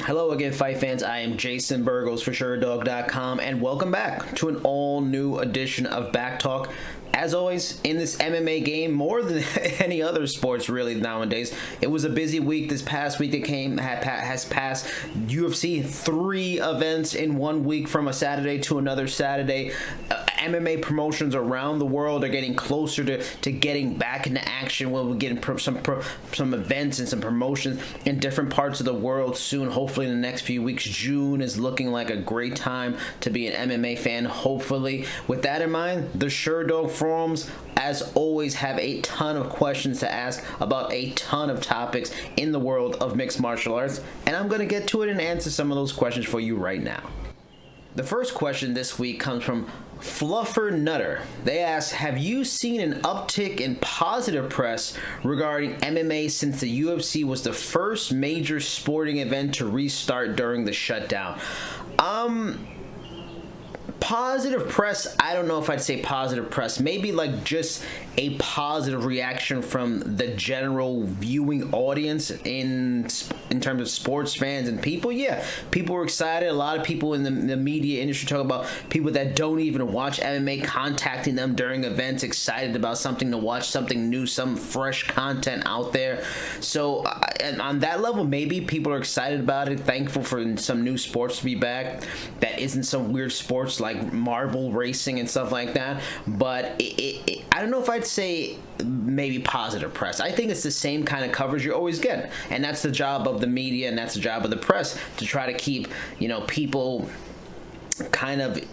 Hello again, fight fans. I am Jason Burgos for Sherdog.com, and welcome back to an all-new edition of Back Talk. As always, in this MMA game, more than any other sports really nowadays, it was a busy week. This past week has passed. UFC 3 events in 1 week from a Saturday to another Saturday. MMA promotions around the world are getting closer to getting back into action. We'll be getting some events and some promotions in different parts of the world soon. Hopefully in the next few weeks. June is looking like a great time to be an MMA fan, hopefully. With that in mind, the Sherdog forums, as always, have a ton of questions to ask about a ton of topics in the world of mixed martial arts, and I'm going to get to it and answer some of those questions for you right now. The first question this week comes from Fluffer Nutter. They ask, have you seen an uptick in positive press regarding MMA since the UFC was the first major sporting event to restart during the shutdown? Positive press, I don't know if I'd say positive press. Maybe like just a positive reaction from the general viewing audience in terms of sports fans and people. Yeah, people were excited. A lot of people in the media industry talk about people that don't even watch MMA contacting them during events, excited about something to watch, something new, some fresh content out there. So and on that level, maybe people are excited about it, thankful for some new sports to be back that isn't some weird sports like marble racing and stuff like that. But I don't know if I'd say maybe positive press. I think it's the same kind of coverage you always get, and that's the job of the media and that's the job of the press, to try to keep, people kind of,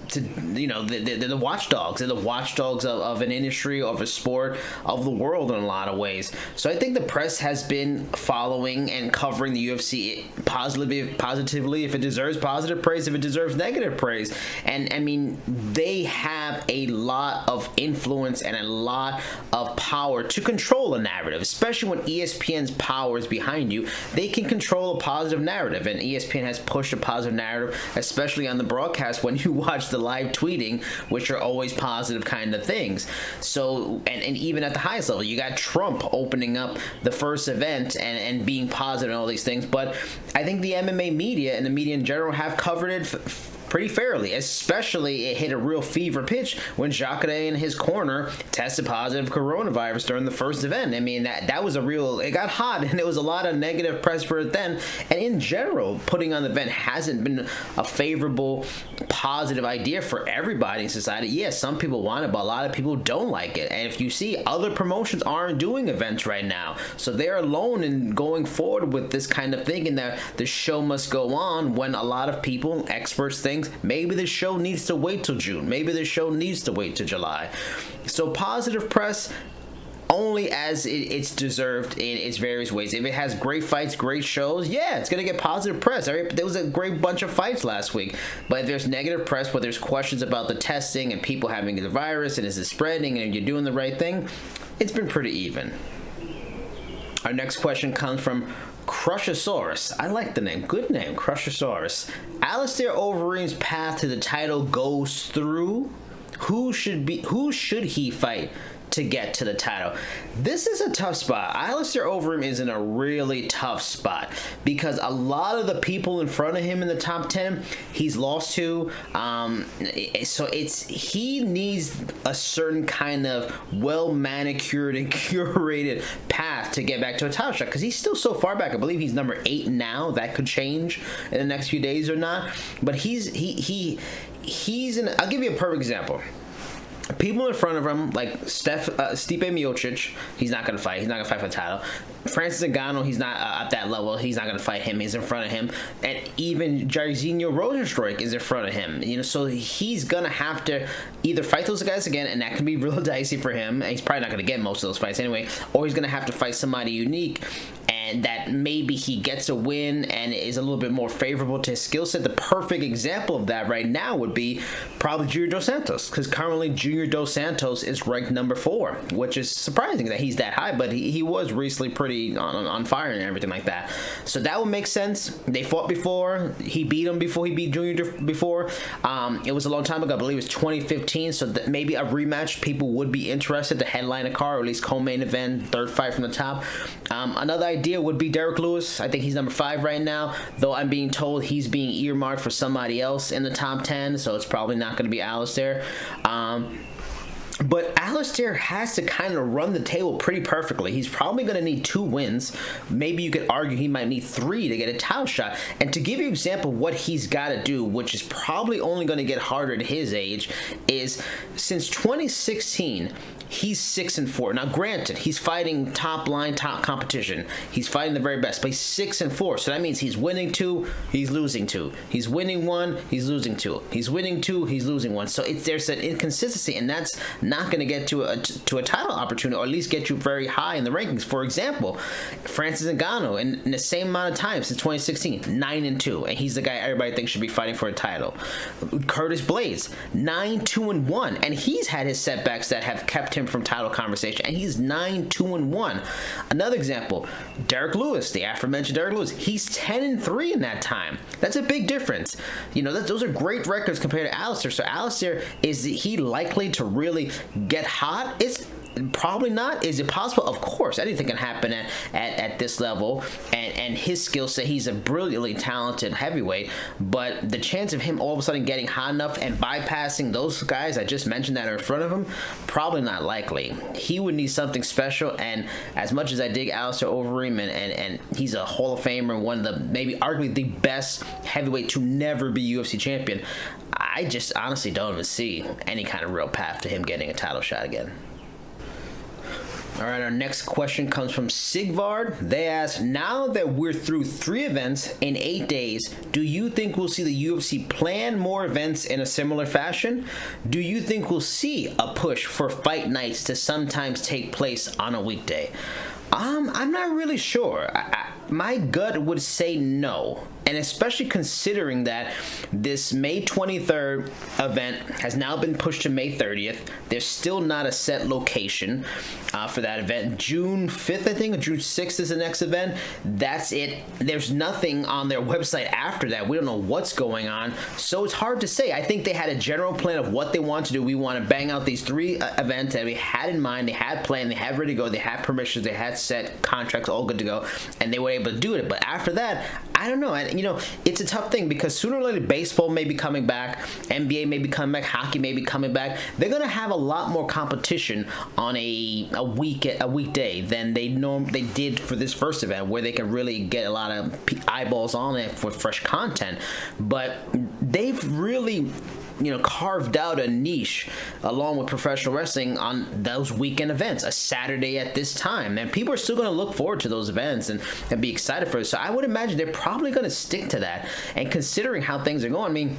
the watchdogs. They're the watchdogs of an industry, of a sport, of the world in a lot of ways. So I think the press has been following and covering the UFC positively, if it deserves positive praise, if it deserves negative praise. And I mean, they have a lot of influence and a lot of power to control a narrative, especially when ESPN's power is behind you. They can control a positive narrative, and ESPN has pushed a positive narrative, especially on the broadcast when you watch the live tweeting, which are always positive kind of things. So, and even at the highest level, you got Trump opening up the first event and being positive and all these things. But I think the MMA media and the media in general have covered it pretty fairly. Especially, it hit a real fever pitch when Jacare in his corner tested positive coronavirus during the first event. I mean, that was it got hot, and there was a lot of negative press for it then. And in general, putting on the event hasn't been a favorable, positive idea for everybody in society. Yes, some people want it, but a lot of people don't like it. And if you see, other promotions aren't doing events right now, so they're alone in going forward with this kind of thinking that the show must go on, when a lot of people, experts, think maybe the show needs to wait till June. Maybe the show needs to wait till July. So positive press only as it's deserved in its various ways. If it has great fights, great shows, yeah, it's going to get positive press. There was a great bunch of fights last week. But if there's negative press, where there's questions about the testing and people having the virus and is it spreading and you're doing the right thing, it's been pretty even. Our next question comes from Crushosaurus. I like the name. Good name, Crushosaurus. Alistair Overeem's path to the title goes through. Who should he fight to get to the title? This is a tough spot. Alistair Overeem is in a really tough spot because a lot of the people in front of him in the top 10 he's lost to. So he needs a certain kind of well manicured and curated path to get back to a title shot, because he's still so far back. I believe he's number 8 now. That could change in the next few days or not. But he's in. I'll give you a perfect example. People in front of him, like Stipe Miocic, he's not going to fight. He's not going to fight for the title. Francis Ngannou, he's not at that level. He's not going to fight him. He's in front of him. And even Jairzinho Rozenstruik is in front of him. So he's going to have to either fight those guys again, and that can be real dicey for him. And he's probably not going to get most of those fights anyway. Or he's going to have to fight somebody unique, and that maybe he gets a win and is a little bit more favorable to his skill set. The perfect example of that right now would be probably Junior Dos Santos, because currently Junior Dos Santos is ranked number 4, which is surprising that he's that high, but he was recently pretty on fire and everything like that. So that would make sense. They fought before. He beat him before he beat Junior before. It was a long time ago. I believe it was 2015, so maybe a rematch people would be interested to headline a card, or at least co-main event, third fight from the top. Another idea idea would be Derek Lewis. I think he's number 5 right now, though I'm being told he's being earmarked for somebody else in the top 10, so it's probably not going to be Alistair. But Alistair has to kind of run the table pretty perfectly. He's probably going to need 2 wins. Maybe you could argue he might need 3 to get a title shot. And to give you an example of what he's got to do, which is probably only going to get harder at his age, is since 2016, he's 6-4. Now, granted, he's fighting top competition. He's fighting the very best, but he's 6-4. So that means he's winning 2, he's losing 2. He's winning 1, he's losing 2. He's winning 2, he's losing 1. So there's an inconsistency, and that's not going to get to a title opportunity, or at least get you very high in the rankings. For example, Francis Ngannou, in the same amount of time since 2016, 9-2, and he's the guy everybody thinks should be fighting for a title. Curtis Blades, 9-2-1, and he's had his setbacks that have kept him from title conversation, and he's 9-2-1. Another example, Derek Lewis, the aforementioned Derek Lewis, he's 10-3 in that time. That's a big difference. You know, those are great records compared to Alistair. So Alistair, is he likely to really get hot? It's probably not. Is it possible? Of course, anything can happen at this level, and his skill set, he's a brilliantly talented heavyweight, but the chance of him all of a sudden getting hot enough and bypassing those guys I just mentioned that are in front of him, probably not likely. He would need something special, and as much as I dig Alistair Overeem, and he's a Hall of Famer, one of the, maybe arguably the best heavyweight to never be UFC champion, I just honestly don't even see any kind of real path to him getting a title shot again. All right, our next question comes from Sigvard. They ask, now that we're through 3 events in 8 days, do you think we'll see the UFC plan more events in a similar fashion? Do you think we'll see a push for fight nights to sometimes take place on a weekday? I'm not really sure. My gut would say no, and especially considering that this May 23rd event has now been pushed to May 30th. There's still not a set location for that event. June 5th, I think, or June 6th is the next event. That's it. There's nothing on their website after that. We don't know what's going on, so it's hard to say. I think they had a general plan of what they want to do. We want to bang out these 3 events that we had in mind. They had planned, they had ready to go, they had permissions, they had set contracts, all good to go, and they were able to do it. But after that, I don't know. And, you know, it's a tough thing because sooner or later, baseball may be coming back, NBA may be coming back, hockey may be coming back. They're going to have a lot more competition on a weekday than they did for this first event, where they can really get a lot of eyeballs on it for fresh content. But they've really, you know, carved out a niche along with professional wrestling on those weekend events, a Saturday at this time, and people are still going to look forward to those events and be excited for it. So I would imagine they're probably going to stick to that. And considering how things are going, I mean,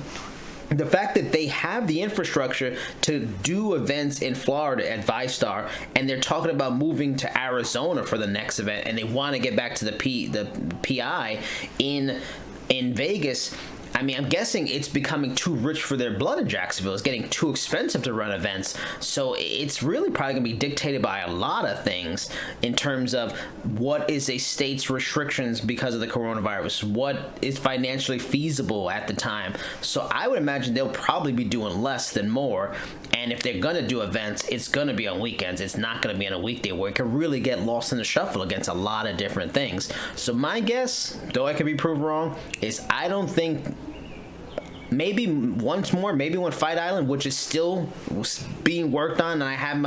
the fact that they have the infrastructure to do events in Florida at ViStar, and they're talking about moving to Arizona for the next event, and they want to get back to the PI in Vegas. I mean, I'm guessing it's becoming too rich for their blood in Jacksonville. It's getting too expensive to run events. So it's really probably going to be dictated by a lot of things in terms of what is a state's restrictions because of the coronavirus, what is financially feasible at the time. So I would imagine they'll probably be doing less than more. And if they're going to do events, it's going to be on weekends. It's not going to be on a weekday where it can really get lost in the shuffle against a lot of different things. So my guess, though I could be proved wrong, is I don't think, maybe once more, maybe one Fight Island, which is still being worked on, and I have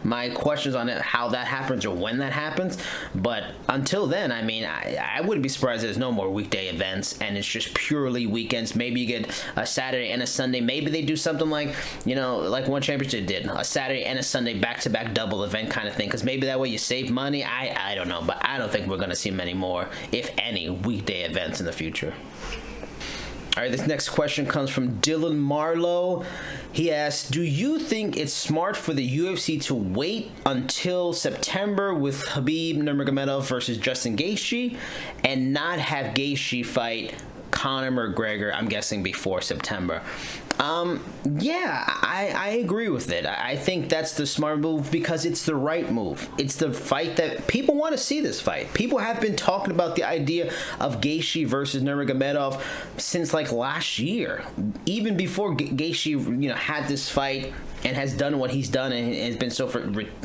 my questions on it, how that happens or when that happens. But until then, I mean, I wouldn't be surprised if there's no more weekday events and it's just purely weekends. Maybe you get a Saturday and a Sunday. Maybe they do something like, you know, like One Championship did, a Saturday and a Sunday back-to-back double event kind of thing, because maybe that way you save money. I don't know, but I don't think we're going to see many more, if any, weekday events in the future. All right, this next question comes from Dylan Marlowe. He asks, do you think it's smart for the UFC to wait until September with Khabib Nurmagomedov versus Justin Gaethje and not have Gaethje fight Conor McGregor, I'm guessing, before September? Yeah, I agree with it. I think that's the smart move because it's the right move. It's the fight that people want to see. This fight, people have been talking about the idea of Gaethje versus Nurmagomedov since like last year, even before Gaethje, you know, had this fight and has done what he's done and has been so,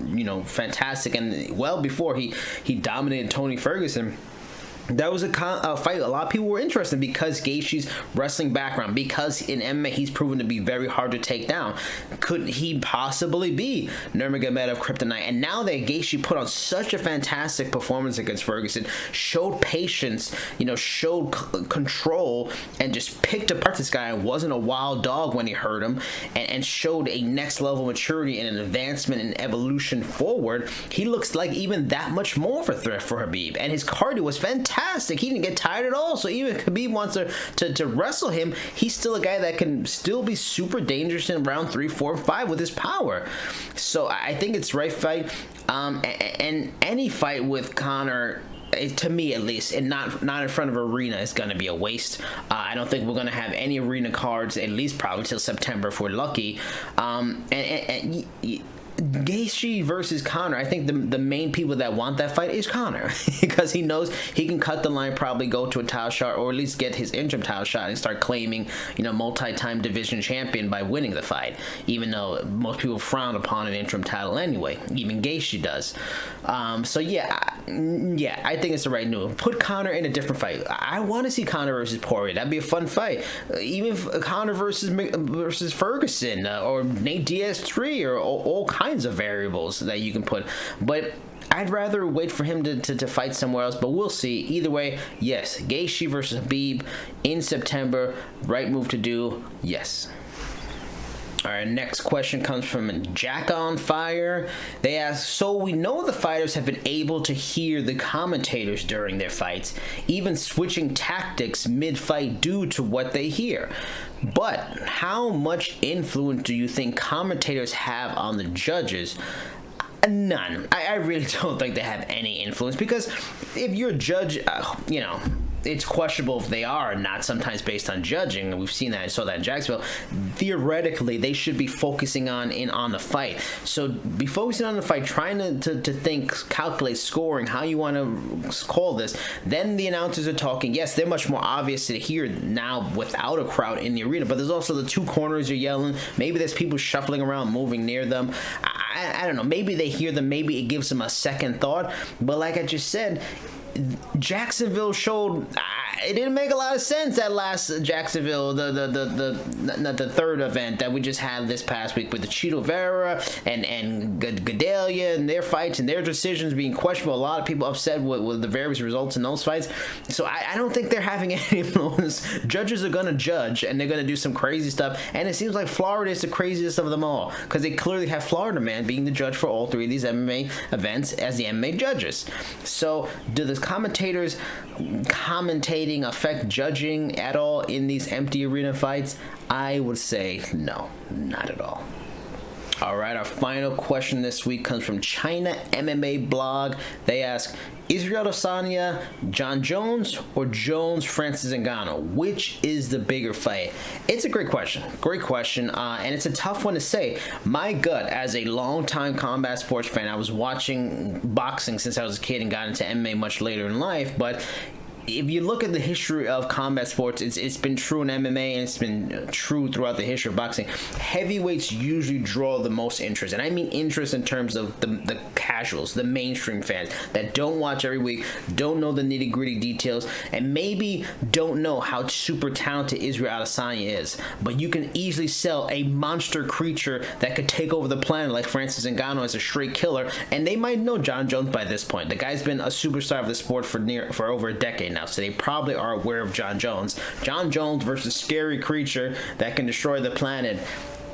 you know, fantastic, and well before he dominated Tony Ferguson. That was a fight a lot of people were interested in because Gaethje's wrestling background, because in MMA he's proven to be very hard to take down. Could he possibly be Nurmagomedov kryptonite? And now that Gaethje put on such a fantastic performance against Ferguson, showed patience, showed control, and just picked apart this guy and wasn't a wild dog when he hurt him, and showed a next level maturity and an advancement and evolution forward, he looks like even that much more of a threat for Khabib. And his cardio was fantastic. He didn't get tired at all. So even if Khabib wants to wrestle him, he's still a guy that can still be super dangerous in round 3, 4, 5 with his power. So I think it's the right fight. And any fight with Conor, to me at least, and not in front of arena, is going to be a waste. I don't think we're going to have any arena cards, at least probably till September if we're lucky. Gaethje versus Conor, I think the main people that want that fight is Conor because he knows he can cut the line, probably go to a title shot, or at least get his interim title shot and start claiming, multi-time division champion by winning the fight, even though most people frown upon an interim title anyway. Even Gaethje does. So yeah, I think it's the right move. Put Conor in a different fight. I want to see Conor versus Poirier. That'd be a fun fight. Even Conor versus Ferguson or Nate Diaz 3 or all kinds of variables that you can put, but I'd rather wait for him to fight somewhere else, but we'll see. Either way, yes, Gaethje versus Khabib in September, right move to do, yes. All right, next question comes from Jack on Fire. They ask, so we know the fighters have been able to hear the commentators during their fights, even switching tactics mid-fight due to what they hear. But how much influence do you think commentators have on the judges? None. I really don't think they have any influence, because if you're a judge, it's questionable if they are or not, sometimes based on judging. We've seen that. I saw that in Jacksonville. Theoretically, they should be focusing on the fight. So be focusing on the fight, trying to think, calculate scoring, how you want to call this. Then the announcers are talking. Yes, they're much more obvious to hear now without a crowd in the arena, but there's also the two corners you're yelling. Maybe there's people shuffling around, moving near them. I don't know. Maybe they hear them. Maybe it gives them a second thought. But like I just said, Jacksonville showed it didn't make a lot of sense. That last Jacksonville, the third event that we just had this past week with the Chito Vera and Gadelha and their fights and their decisions being questionable. A lot of people upset with the various results in those fights. So I don't think they're having any influence. Judges are going to judge, and they're going to do some crazy stuff. And it seems like Florida is the craziest of them all, because they clearly have Florida Man being the judge for all three of these MMA events as the MMA judges. So do the commentators commentating affect judging at all in these empty arena fights? I would say no, not at all. All right, our final question this week comes from China MMA Blog. They ask, Israel Adesanya, Jon Jones, or Jones Francis Ngannou? Which is the bigger fight? It's a great question. And it's a tough one to say. My gut, as a longtime combat sports fan, I was watching boxing since I was a kid and got into MMA much later in life, but if you look at the history of combat sports, it's been true in MMA, and it's been true throughout the history of boxing. Heavyweights usually draw the most interest, and I mean interest in terms of the casuals, the mainstream fans that don't watch every week, don't know the nitty-gritty details, and maybe don't know how super talented Israel Adesanya is. But you can easily sell a monster creature that could take over the planet like Francis Ngannou as a straight killer, and they might know Jon Jones by this point. The guy's been a superstar of the sport for over a decade now, so they probably are aware of Jon Jones. Jon Jones versus scary creature that can destroy the planet.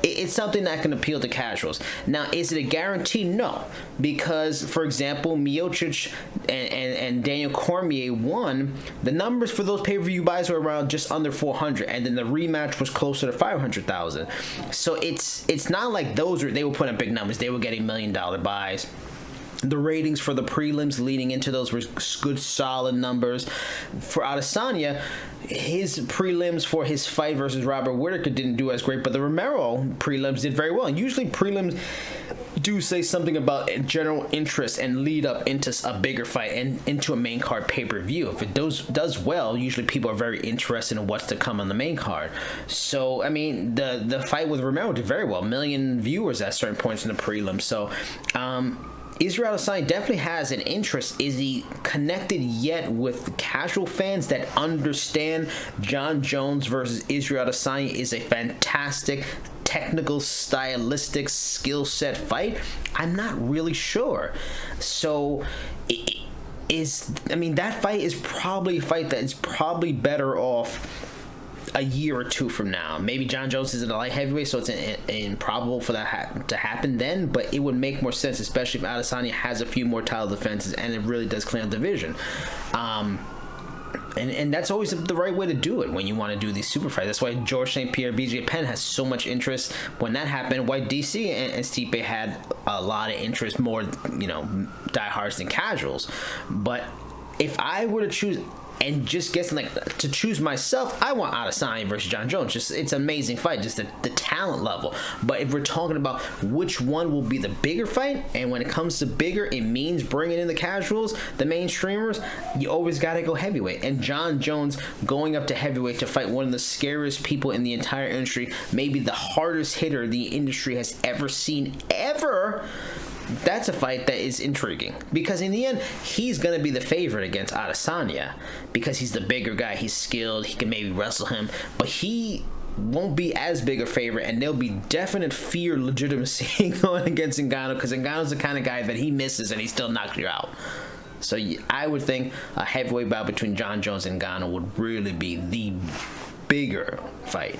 It's something that can appeal to casuals. Now, is it a guarantee? No, because, for example, Miocic and Daniel Cormier won. The numbers for those pay-per-view buys were around just under 400, and then the rematch was closer to 500,000. So it's not like they were putting up big numbers. They were getting $1 million buys. The ratings for the prelims leading into those were good, solid numbers. For Adesanya, his prelims for his fight versus Robert Whittaker didn't do as great, but the Romero prelims did very well. And usually prelims do say something about general interest and lead up into a bigger fight and into a main card pay-per-view. If it does well, usually people are very interested in what's to come on the main card. So, I mean, the fight with Romero did very well. 1 million viewers at certain points in the prelims. So, Israel Adesanya definitely has an interest. Is he connected yet with casual fans that understand Jon Jones versus Israel Adesanya is a fantastic technical, stylistic, skill set fight? I'm not really sure. So, that fight is probably a fight that is probably better off a year or two from now. Maybe Jon Jones is in a light heavyweight, so it's improbable for that to happen then, but it would make more sense, especially if Adesanya has a few more title defenses and it really does clean up the division. And that's always the right way to do it when you want to do these super fights. That's why George St. Pierre, BJ Penn has so much interest. When that happened, why DC and Stipe had a lot of interest, more, diehards than casuals. But if I were to choose, and just guessing, to choose myself, I want Adesanya versus Jon Jones. Just, it's an amazing fight, just the talent level. But if we're talking about which one will be the bigger fight, and when it comes to bigger, it means bringing in the casuals, the mainstreamers, you always got to go heavyweight. And Jon Jones going up to heavyweight to fight one of the scariest people in the entire industry, maybe the hardest hitter the industry has ever seen, ever. That's a fight that is intriguing, because in the end, he's going to be the favorite against Adesanya because he's the bigger guy, he's skilled, he can maybe wrestle him, but he won't be as big a favorite, and there'll be definite fear legitimacy going against Ngannou, because Ngannou's the kind of guy that he misses and he still knocks you out. So I would think a heavyweight bout between Jon Jones and Ngannou would really be the bigger fight.